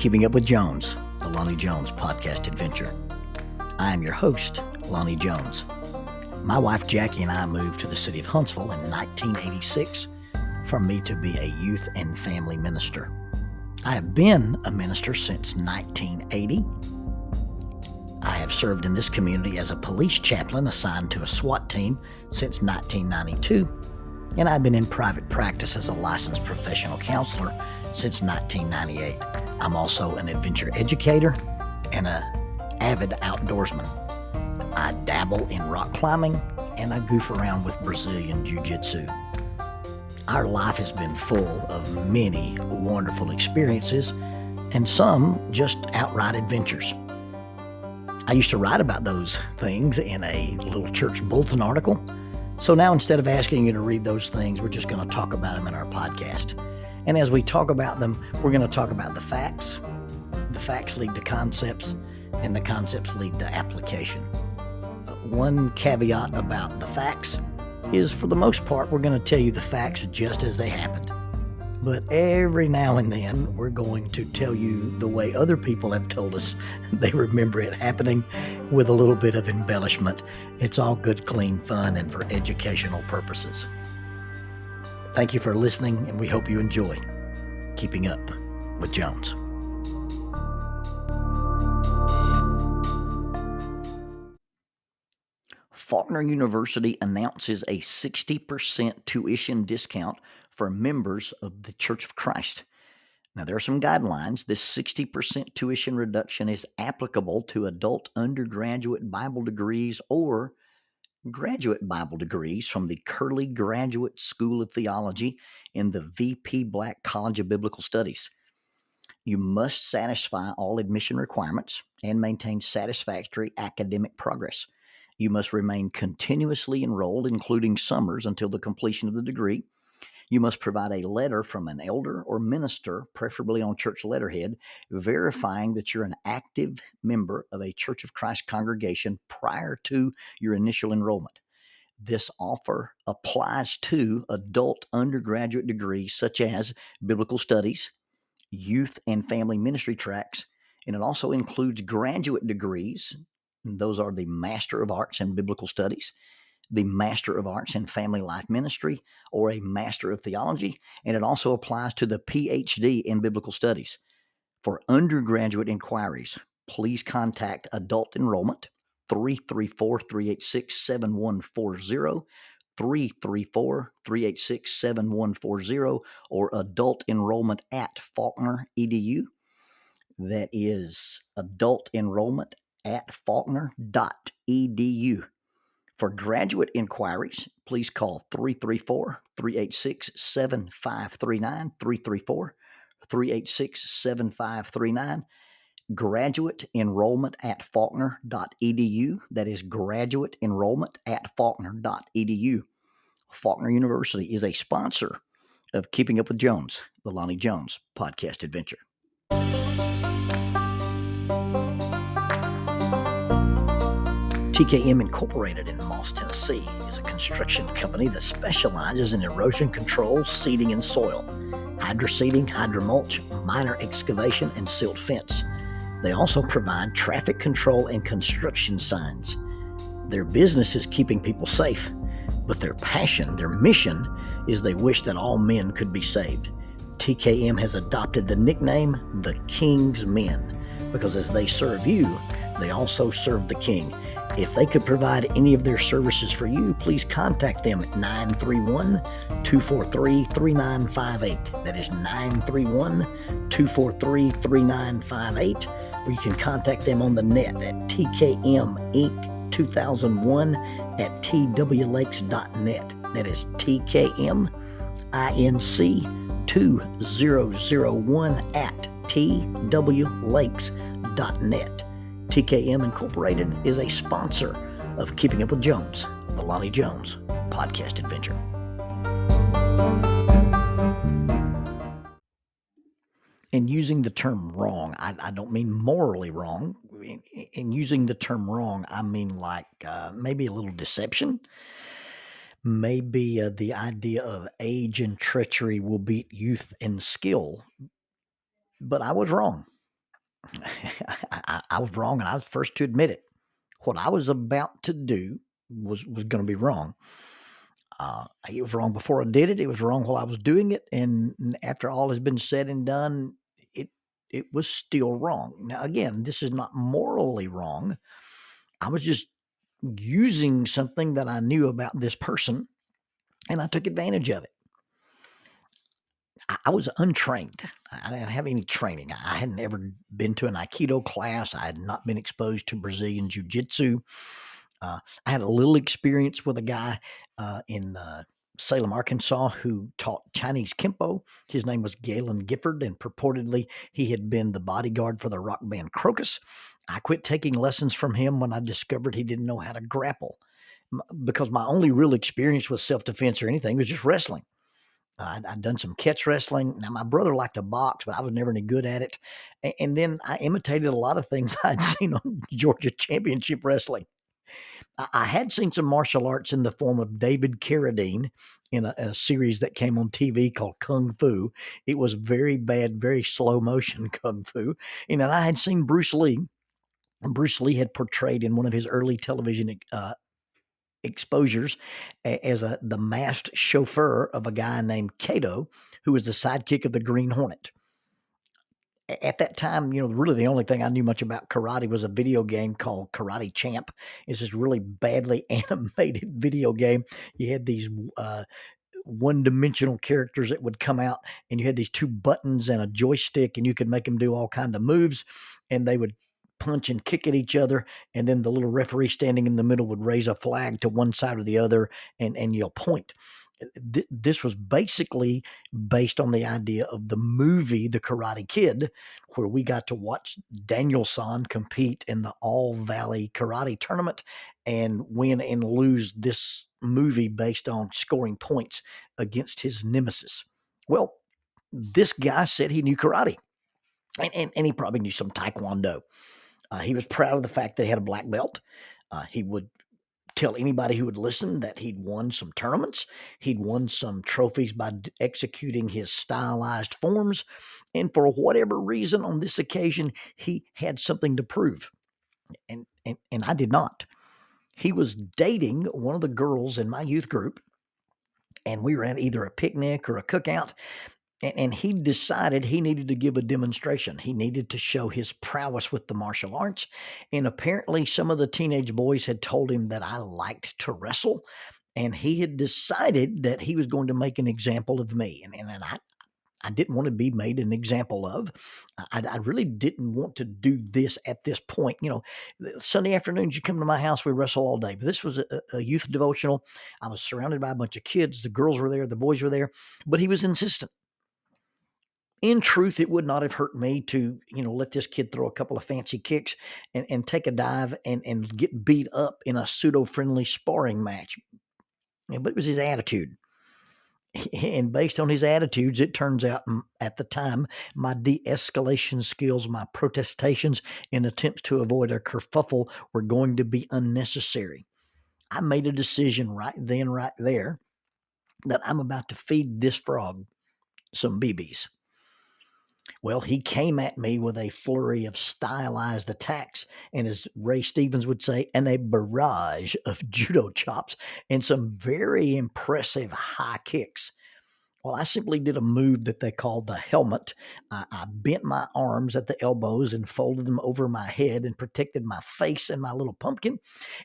Keeping Up with Jones, the Lonnie Jones podcast adventure. I am your host, Lonnie Jones. My wife Jackie and I moved to the city of Huntsville in 1986 for me to be a youth and family minister. I have been a minister since 1980. I have served in this community as a police chaplain assigned to a SWAT team since 1992, and I've been in private practice as a licensed professional counselor since 1998. I'm also an adventure educator and an avid outdoorsman. I dabble in rock climbing and I goof around with Brazilian Jiu-Jitsu. Our life has been full of many wonderful experiences and some just outright adventures. I used to write about those things in a little church bulletin article. So now instead of asking you to read those things, we're just going to talk about them in our podcast. And as we talk about them, we're going to talk about the facts. The facts lead to concepts, and the concepts lead to application. One caveat about the facts is, for the most part, we're going to tell you the facts just as they happened. But every now and then, we're going to tell you the way other people have told us they remember it happening with a little bit of embellishment. It's all good, clean fun and for educational purposes. Thank you for listening, and we hope you enjoy Keeping Up with Jones. Faulkner University announces a 60% tuition discount for members of the Church of Christ. Now, there are some guidelines. This 60% tuition reduction is applicable to adult undergraduate Bible degrees or graduate Bible degrees from the Curley Graduate School of Theology in the VP Black College of Biblical Studies. You must satisfy all admission requirements and maintain satisfactory academic progress. You must remain continuously enrolled, including summers, until the completion of the degree. You must provide a letter from an elder or minister, preferably on church letterhead, verifying that you're an active member of a Church of Christ congregation prior to your initial enrollment. This offer applies to adult undergraduate degrees such as biblical studies, youth and family ministry tracks, and it also includes graduate degrees. Those are the Master of Arts in Biblical Studies, the Master of Arts in Family Life Ministry, or a Master of Theology, and it also applies to the PhD in Biblical Studies. For undergraduate inquiries, please contact Adult Enrollment, 334-386-7140, 334-386-7140, or Adult Enrollment at Faulkner edu. That is Adult Enrollment at faulkner.edu. For graduate inquiries, please call 334-386-7539, 334-386-7539. Graduate enrollment at faulkner.edu. That is graduate enrollment at faulkner.edu. Faulkner University is a sponsor of Keeping Up with Jones, the Lonnie Jones podcast adventure. TKM Incorporated in Moss, Tennessee is a construction company that specializes in erosion control, seeding, and soil, hydroseeding, hydromulch, minor excavation, and silt fence. They also provide traffic control and construction signs. Their business is keeping people safe, but their passion, their mission, is they wish that all men could be saved. TKM has adopted the nickname the King's Men because as they serve you, they also serve the King. If they could provide any of their services for you, please contact them at 931-243-3958. That is 931-243-3958. Or you can contact them on the net at tkminc2001 at twlakes.net. That is tkminc2001 at twlakes.net. TKM Incorporated is a sponsor of Keeping Up with Jones, the Lonnie Jones podcast adventure. In using the term wrong, I don't mean morally wrong. In using the term wrong, I mean like maybe a little deception. Maybe the idea of age and treachery will beat youth and skill. But I was wrong. I was wrong, and I was first to admit it. What I was about to do was going to be wrong. It was wrong before I did it. It was wrong while I was doing it, and after all has been said and done, it it was still wrong. Now, again, this is not morally wrong. I was just using something that I knew about this person, and I took advantage of it. I was untrained. I didn't have any training. I hadn't ever been to an Aikido class. I had not been exposed to Brazilian Jiu Jitsu. I had a little experience with a guy in Salem, Arkansas, who taught Chinese Kempo. His name was Galen Gifford, and purportedly he had been the bodyguard for the rock band Crocus. I quit taking lessons from him when I discovered he didn't know how to grapple, because my only real experience with self-defense or anything was just wrestling. I'd done some catch wrestling. Now, my brother liked to box, but I was never any good at it. And then I imitated a lot of things I'd seen on Georgia Championship Wrestling. I had seen some martial arts in the form of David Carradine in a series that came on TV called Kung Fu. It was very bad, very slow motion Kung Fu. And I had seen Bruce Lee. Bruce Lee had portrayed in one of his early television exposures as the masked chauffeur of a guy named Kato, who was the sidekick of the Green Hornet. At that time, really the only thing I knew much about karate was a video game called Karate Champ. It's this really badly animated video game. You had these one-dimensional characters that would come out, and you had these two buttons and a joystick, and you could make them do all kind of moves, and they would punch and kick at each other, and then the little referee standing in the middle would raise a flag to one side or the other, and you'll point. This was basically based on the idea of the movie The Karate Kid, where we got to watch Daniel-san compete in the All Valley Karate Tournament and win and lose this movie based on scoring points against his nemesis. Well, this guy said he knew karate, and he probably knew some taekwondo. He was proud of the fact that he had a black belt. He would tell anybody who would listen that he'd won some tournaments. He'd won some trophies by executing his stylized forms. And for whatever reason, on this occasion, he had something to prove. And I did not. He was dating one of the girls in my youth group, and we were at either a picnic or a cookout. And he decided he needed to give a demonstration. He needed to show his prowess with the martial arts. And apparently some of the teenage boys had told him that I liked to wrestle. And he had decided that he was going to make an example of me. And I didn't want to be made an example of. I really didn't want to do this at this point. Sunday afternoons, you come to my house, we wrestle all day. But this was a youth devotional. I was surrounded by a bunch of kids. The girls were there, the boys were there. But he was insistent. In truth, it would not have hurt me to, let this kid throw a couple of fancy kicks and take a dive and get beat up in a pseudo-friendly sparring match. But it was his attitude. And based on his attitudes, it turns out at the time, my de-escalation skills, my protestations and attempts to avoid a kerfuffle were going to be unnecessary. I made a decision right then, right there, that I'm about to feed this frog some BBs. Well, he came at me with a flurry of stylized attacks, and as Ray Stevens would say, and a barrage of judo chops and some very impressive high kicks. Well, I simply did a move that they called the helmet. I bent my arms at the elbows and folded them over my head and protected my face and my little pumpkin.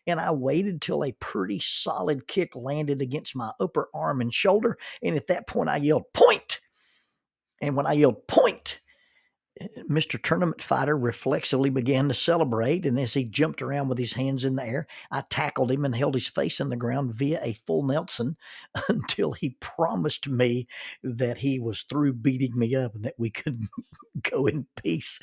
And I waited till a pretty solid kick landed against my upper arm and shoulder. And at that point, I yelled, "Point!" And when I yelled, "Point!" Mr. Tournament Fighter reflexively began to celebrate, and as he jumped around with his hands in the air, I tackled him and held his face in the ground via a full Nelson until he promised me that he was through beating me up and that we could go in peace.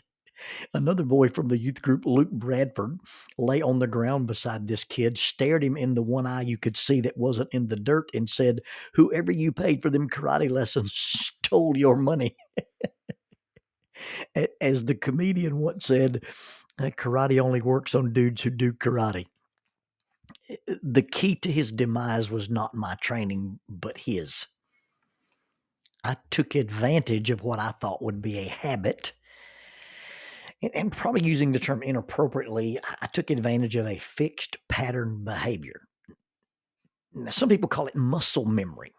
Another boy from the youth group, Luke Bradford, lay on the ground beside this kid, stared him in the one eye you could see that wasn't in the dirt, and said, "Whoever you paid for them karate lessons stole your money." As the comedian once said, karate only works on dudes who do karate. The key to his demise was not my training, but his. I took advantage of what I thought would be a habit And probably using the term inappropriately, I took advantage of a fixed pattern behavior. Now, some people call it muscle memory,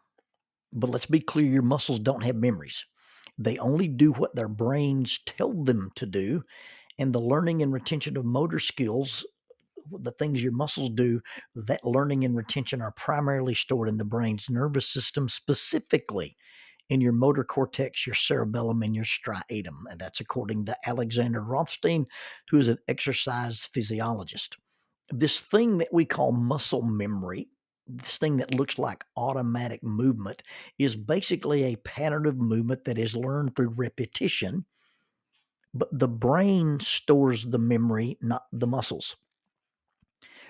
but let's be clear, your muscles don't have memories. They only do what their brains tell them to do, and the learning and retention of motor skills, the things your muscles do, that learning and retention are primarily stored in the brain's nervous system, specifically in your motor cortex, your cerebellum, and your striatum. And that's according to Alexander Rothstein, who is an exercise physiologist. This thing that we call muscle memory, this thing that looks like automatic movement, is basically a pattern of movement that is learned through repetition, but the brain stores the memory, not the muscles.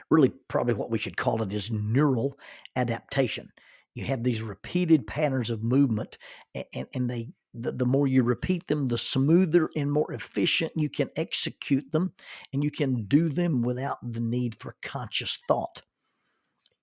Really, probably what we should call it is neural adaptation. You have these repeated patterns of movement, and the more you repeat them, the smoother and more efficient you can execute them, and you can do them without the need for conscious thought.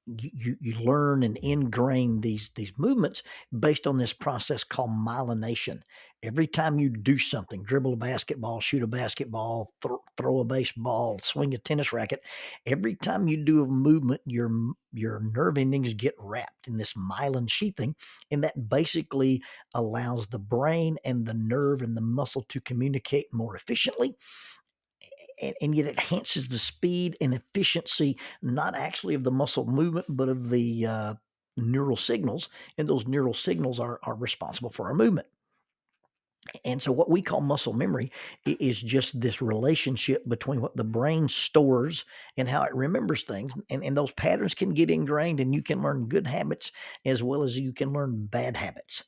You learn and ingrain these movements based on this process called myelination. Every time you do something, dribble a basketball, shoot a basketball, throw a baseball, swing a tennis racket, every time you do a movement, your nerve endings get wrapped in this myelin sheathing, and that basically allows the brain and the nerve and the muscle to communicate more efficiently. And yet it enhances the speed and efficiency, not actually of the muscle movement, but of the neural signals. And those neural signals are responsible for our movement. And so what we call muscle memory is just this relationship between what the brain stores and how it remembers things. And those patterns can get ingrained, and you can learn good habits as well as you can learn bad habits.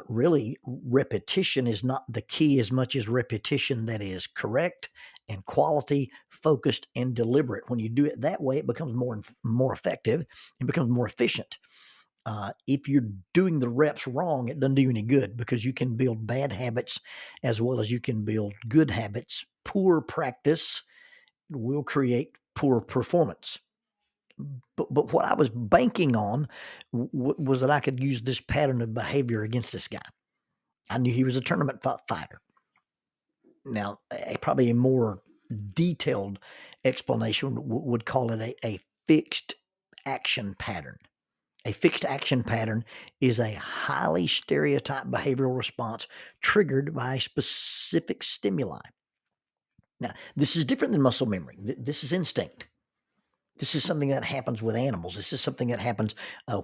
Really, repetition is not the key as much as repetition that is correct and quality, focused, and deliberate. When you do it that way, it becomes more effective and becomes more efficient. If you're doing the reps wrong, it doesn't do you any good, because you can build bad habits as well as you can build good habits. Poor practice will create poor performance. But what I was banking on was that I could use this pattern of behavior against this guy. I knew he was a tournament fighter. Now, probably a more detailed explanation would call it a fixed action pattern. A fixed action pattern is a highly stereotyped behavioral response triggered by a specific stimuli. Now, this is different than muscle memory. This is instinct. This is something that happens with animals. This is something that happens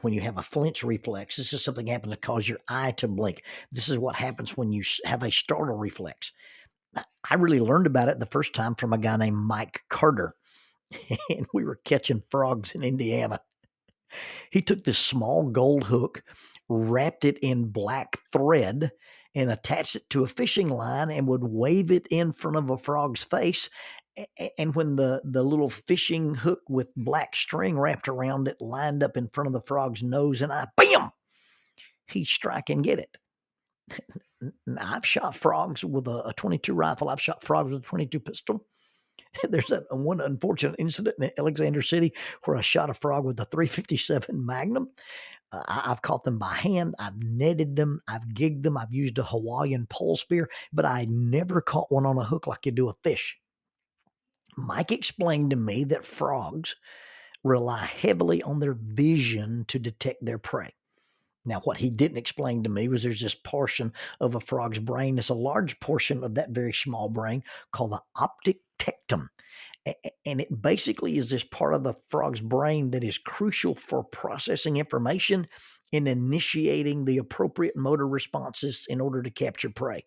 when you have a flinch reflex. This is something that happens to cause your eye to blink. This is what happens when you have a startle reflex. I really learned about it the first time from a guy named Mike Carter, and we were catching frogs in Indiana. He took this small gold hook, wrapped it in black thread, and attached it to a fishing line and would wave it in front of a frog's face. And when the little fishing hook with black string wrapped around it lined up in front of the frog's nose and eye, bam, he'd strike and get it. I've shot frogs with a 22 rifle. I've shot frogs with a 22 pistol. There's that one unfortunate incident in Alexander City where I shot a frog with a 357 Magnum. I've caught them by hand. I've netted them. I've gigged them. I've used a Hawaiian pole spear, but I never caught one on a hook like you do a fish. Mike explained to me that frogs rely heavily on their vision to detect their prey. Now, what he didn't explain to me was there's this portion of a frog's brain. It's a large portion of that very small brain called the optic tectum. And it basically is this part of the frog's brain that is crucial for processing information and initiating the appropriate motor responses in order to capture prey.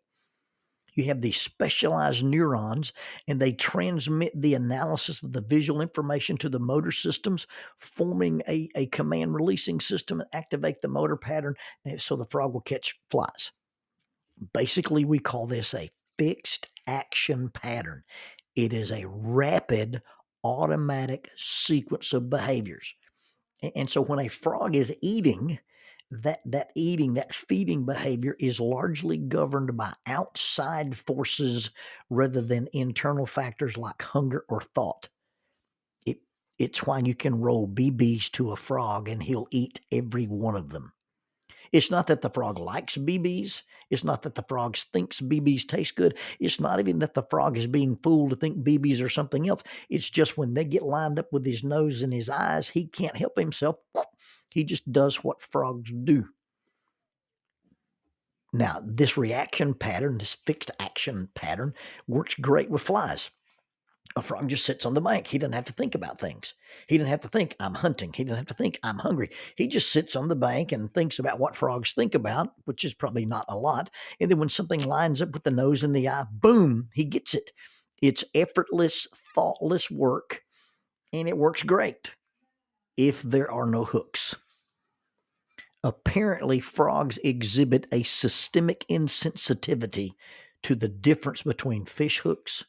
You have these specialized neurons, and they transmit the analysis of the visual information to the motor systems, forming a command releasing system and activate the motor pattern so the frog will catch flies. Basically, we call this a fixed action pattern. It is a rapid, automatic sequence of behaviors. And so when a frog is eating, that feeding behavior is largely governed by outside forces rather than internal factors like hunger or thought. It's why you can roll BBs to a frog and he'll eat every one of them. It's not that the frog likes BBs. It's not that the frog thinks BBs taste good. It's not even that the frog is being fooled to think BBs are something else. It's just when they get lined up with his nose and his eyes, he can't help himself. He just does what frogs do. Now, this reaction pattern, this fixed action pattern, works great with flies. A frog just sits on the bank. He doesn't have to think about things. He doesn't have to think, I'm hunting. He doesn't have to think, I'm hungry. He just sits on the bank and thinks about what frogs think about, which is probably not a lot. And then when something lines up with the nose and the eye, boom, he gets it. It's effortless, thoughtless work, and it works great if there are no hooks. Apparently, frogs exhibit a systemic insensitivity to the difference between fish hooks,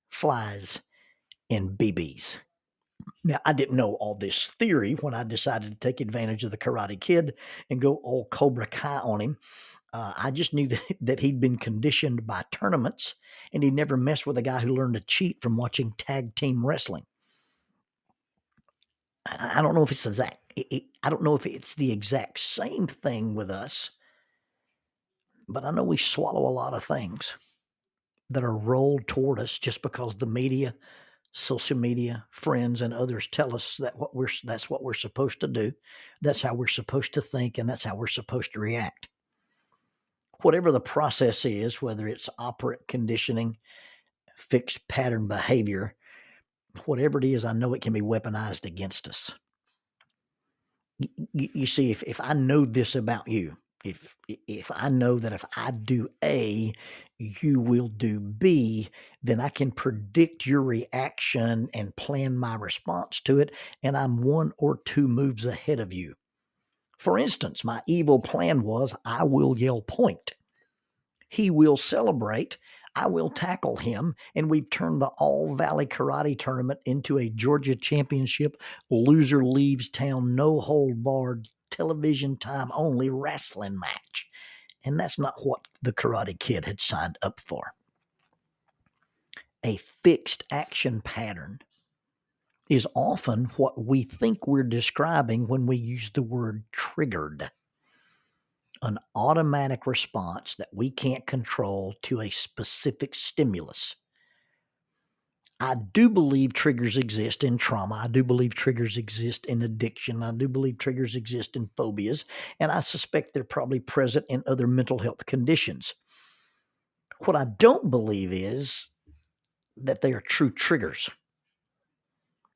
flies, and BBs. Now, I didn't know all this theory when I decided to take advantage of the Karate Kid and go all Cobra Kai on him. I just knew that he'd been conditioned by tournaments, and he never messed with a guy who learned to cheat from watching tag team wrestling. I don't know if it's exact. I don't know if it's the exact same thing with us, but I know we swallow a lot of things that are rolled toward us just because the media, social media, friends, and others tell us that that's what we're supposed to do. That's how we're supposed to think, and that's how we're supposed to react. Whatever the process is, whether it's operant conditioning, fixed pattern behavior, whatever it is, I know it can be weaponized against us. You see, if I know this about you, if I know that if I do A, you will do B, then I can predict your reaction and plan my response to it, and I'm one or two moves ahead of you. For instance, my evil plan was I will yell point. He will celebrate. I will tackle him, and we've turned the All Valley Karate Tournament into a Georgia Championship loser leaves town, no hold barred, television time only wrestling match. And that's not what the Karate Kid had signed up for. A fixed action pattern is often what we think we're describing when we use the word triggered. An automatic response that we can't control to a specific stimulus. I do believe triggers exist in trauma. I do believe triggers exist in addiction. I do believe triggers exist in phobias, and I suspect they're probably present in other mental health conditions. What I don't believe is that they are true triggers.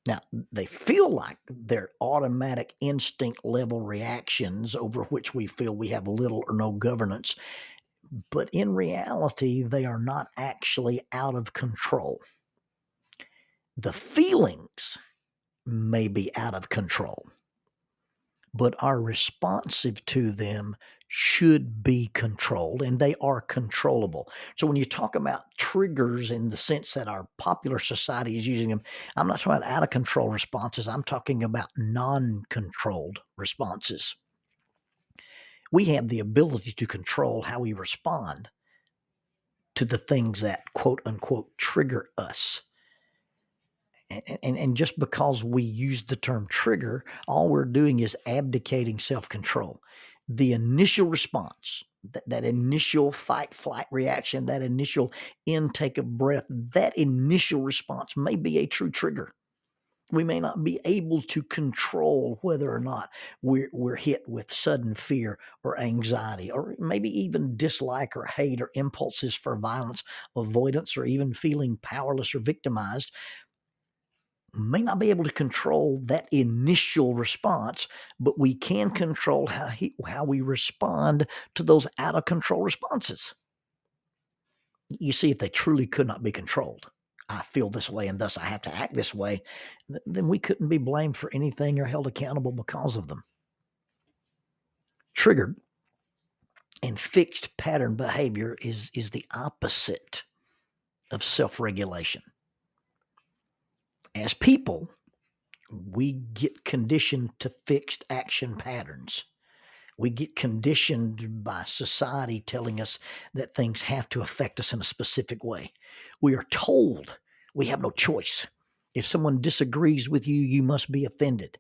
Now, they feel like they're automatic instinct level reactions over which we feel we have little or no governance, but in reality, they are not actually out of control. The feelings may be out of control, but our responsive to them should be controlled, and they are controllable. So when you talk about triggers in the sense that our popular society is using them, I'm not talking about out of control responses. I'm talking about non-controlled responses. We have the ability to control how we respond to the things that quote unquote trigger us. And just because we use the term trigger, all we're doing is abdicating self-control. The initial response, that initial fight, flight reaction, that initial intake of breath, that initial response may be a true trigger. We may not be able to control whether or not we're hit with sudden fear or anxiety, or maybe even dislike or hate or impulses for violence, avoidance, or even feeling powerless or victimized. May not be able to control that initial response, but we can control how we respond to those out of control responses. You see, if they truly could not be controlled, I feel this way and thus I have to act this way, then we couldn't be blamed for anything or held accountable because of them. Triggered and fixed pattern behavior is the opposite of self-regulation. As people, we get conditioned to fixed action patterns. We get conditioned by society telling us that things have to affect us in a specific way. We are told we have no choice. If someone disagrees with you, you must be offended.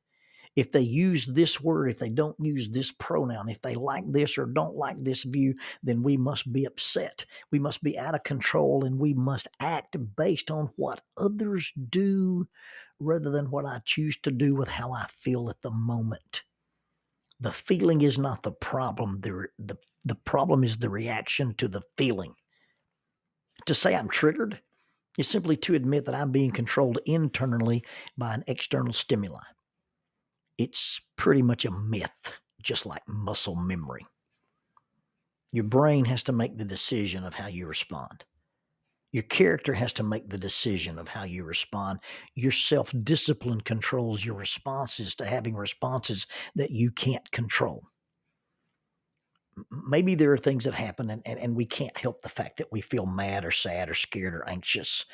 If they use this word, if they don't use this pronoun, if they like this or don't like this view, then we must be upset. We must be out of control, and we must act based on what others do rather than what I choose to do with how I feel at the moment. The feeling is not the problem. The problem is the reaction to the feeling. To say I'm triggered is simply to admit that I'm being controlled internally by an external stimuli. It's pretty much a myth, just like muscle memory. Your brain has to make the decision of how you respond. Your character has to make the decision of how you respond. Your self-discipline controls your responses to having responses that you can't control. Maybe there are things that happen and we can't help the fact that we feel mad or sad or scared or anxious.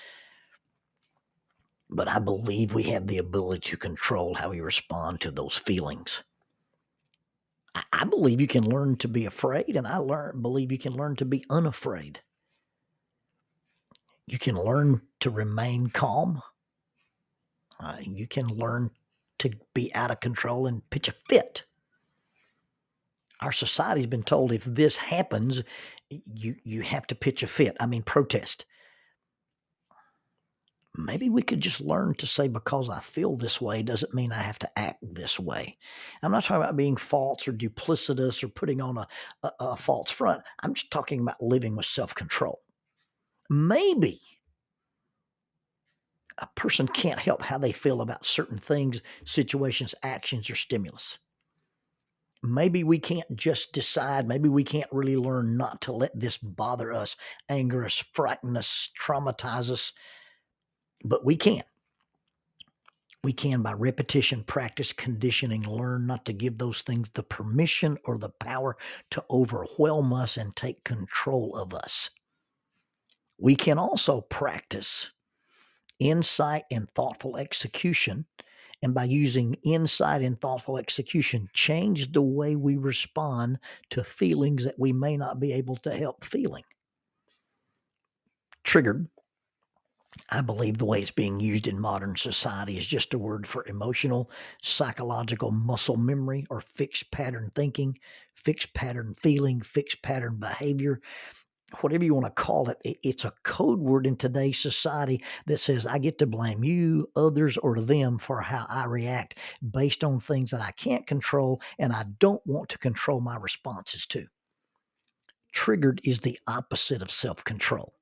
But I believe we have the ability to control how we respond to those feelings. I believe you can learn to be afraid, and believe you can learn to be unafraid. You can learn to remain calm. You can learn to be out of control and pitch a fit. Our society's been told if this happens, you have to pitch a fit. Protest. Maybe we could just learn to say, because I feel this way doesn't mean I have to act this way. I'm not talking about being false or duplicitous or putting on a false front. I'm just talking about living with self-control. Maybe a person can't help how they feel about certain things, situations, actions, or stimulus. Maybe we can't just decide. Maybe we can't really learn not to let this bother us, anger us, frighten us, traumatize us. But we can. We can, by repetition, practice, conditioning, learn not to give those things the permission or the power to overwhelm us and take control of us. We can also practice insight and thoughtful execution, and by using insight and thoughtful execution, change the way we respond to feelings that we may not be able to help feeling. Triggered, I believe the way it's being used in modern society is just a word for emotional, psychological muscle memory, or fixed pattern thinking, fixed pattern feeling, fixed pattern behavior. Whatever you want to call it, it's a code word in today's society that says I get to blame you, others, or them for how I react based on things that I can't control and I don't want to control my responses to. Triggered is the opposite of self-control.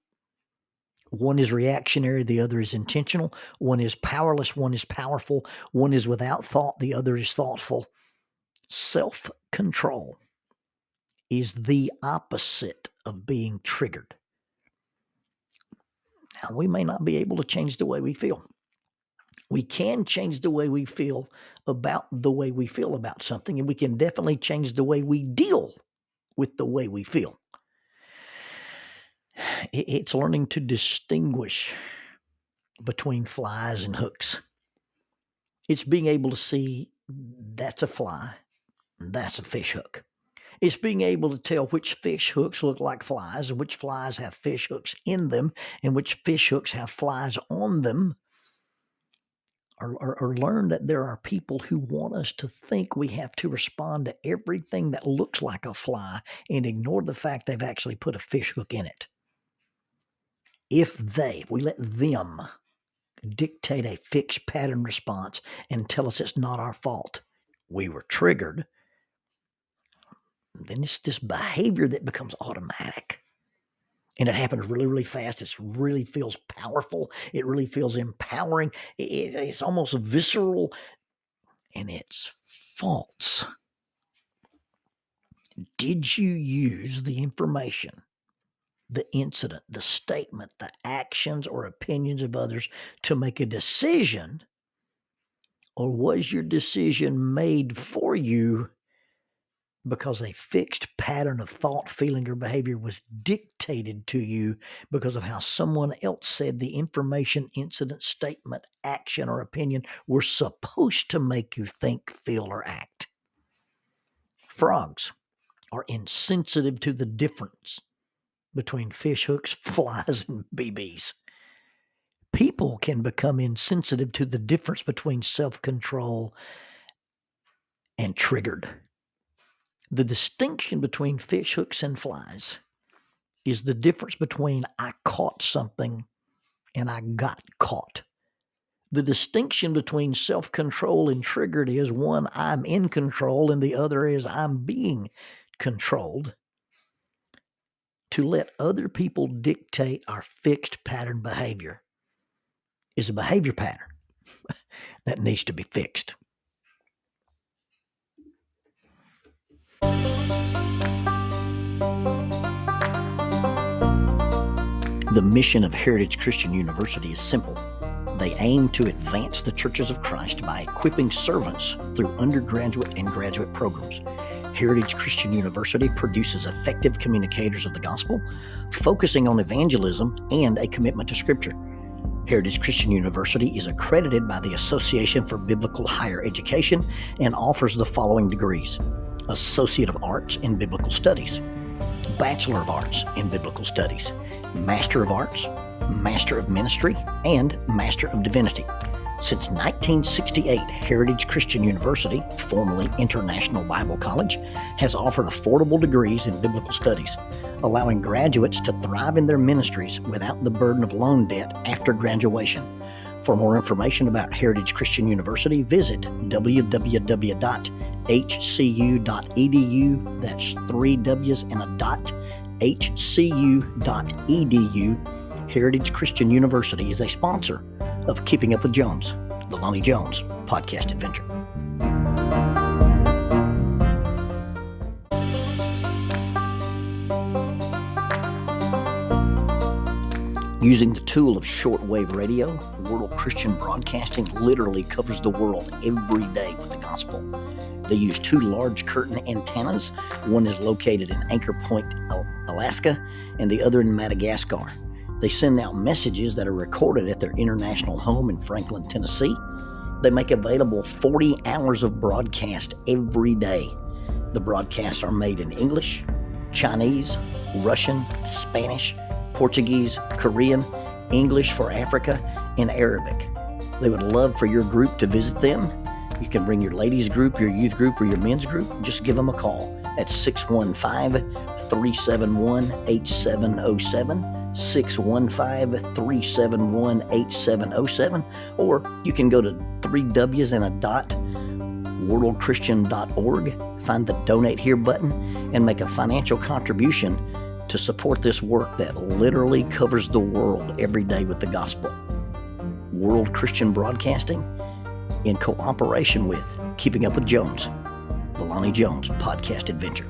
One is reactionary, the other is intentional. One is powerless, one is powerful. One is without thought, the other is thoughtful. Self-control is the opposite of being triggered. Now, we may not be able to change the way we feel. We can change the way we feel about the way we feel about something, and we can definitely change the way we deal with the way we feel. It's learning to distinguish between flies and hooks. It's being able to see that's a fly, that's a fish hook. It's being able to tell which fish hooks look like flies, and which flies have fish hooks in them, and which fish hooks have flies on them. Or learn that there are people who want us to think we have to respond to everything that looks like a fly and ignore the fact they've actually put a fish hook in it. If we let them dictate a fixed pattern response and tell us it's not our fault, we were triggered, then it's this behavior that becomes automatic. And it happens really, really fast. It really feels powerful. It really feels empowering. It's almost visceral, and it's false. Did you use the information, the incident, the statement, the actions or opinions of others to make a decision, or was your decision made for you because a fixed pattern of thought, feeling, or behavior was dictated to you because of how someone else said the information, incident, statement, action, or opinion were supposed to make you think, feel, or act? Frogs are insensitive to the difference between fish hooks, flies, and BBs. People can become insensitive to the difference between self-control and triggered. The distinction between fish hooks and flies is the difference between I caught something and I got caught. The distinction between self-control and triggered is one, I'm in control, and the other is I'm being controlled. To let other people dictate our fixed pattern behavior is a behavior pattern that needs to be fixed. The mission of Heritage Christian University is simple. They aim to advance the churches of Christ by equipping servants through undergraduate and graduate programs. Heritage Christian University produces effective communicators of the gospel, focusing on evangelism and a commitment to Scripture. Heritage Christian University is accredited by the Association for Biblical Higher Education and offers the following degrees: Associate of Arts in Biblical Studies, Bachelor of Arts in Biblical Studies, Master of Arts, Master of Ministry, and Master of Divinity. Since 1968, Heritage Christian University, formerly International Bible College, has offered affordable degrees in biblical studies, allowing graduates to thrive in their ministries without the burden of loan debt after graduation. For more information about Heritage Christian University, visit www.hcu.edu. That's 3 W's and a dot. hcu.edu. Heritage Christian University is a sponsor of Keeping Up with Jones, the Lonnie Jones podcast adventure. Using the tool of shortwave radio, World Christian Broadcasting literally covers the world every day with the gospel. They use 2 large curtain antennas. One is located in Anchor Point, Alaska, and the other in Madagascar. They send out messages that are recorded at their international home in Franklin, Tennessee. They make available 40 hours of broadcast every day. The broadcasts are made in English, Chinese, Russian, Spanish, Portuguese, Korean, English for Africa, and Arabic. They would love for your group to visit them. You can bring your ladies group, your youth group, or your men's group. Just give them a call at 615-371-8707. 615-371-8707, or you can go to 3 W's and a dot, worldchristian.org, find the donate here button, and make a financial contribution to support this work that literally covers the world every day with the gospel. World Christian Broadcasting, in cooperation with Keeping Up with Jones, the Lonnie Jones podcast adventure.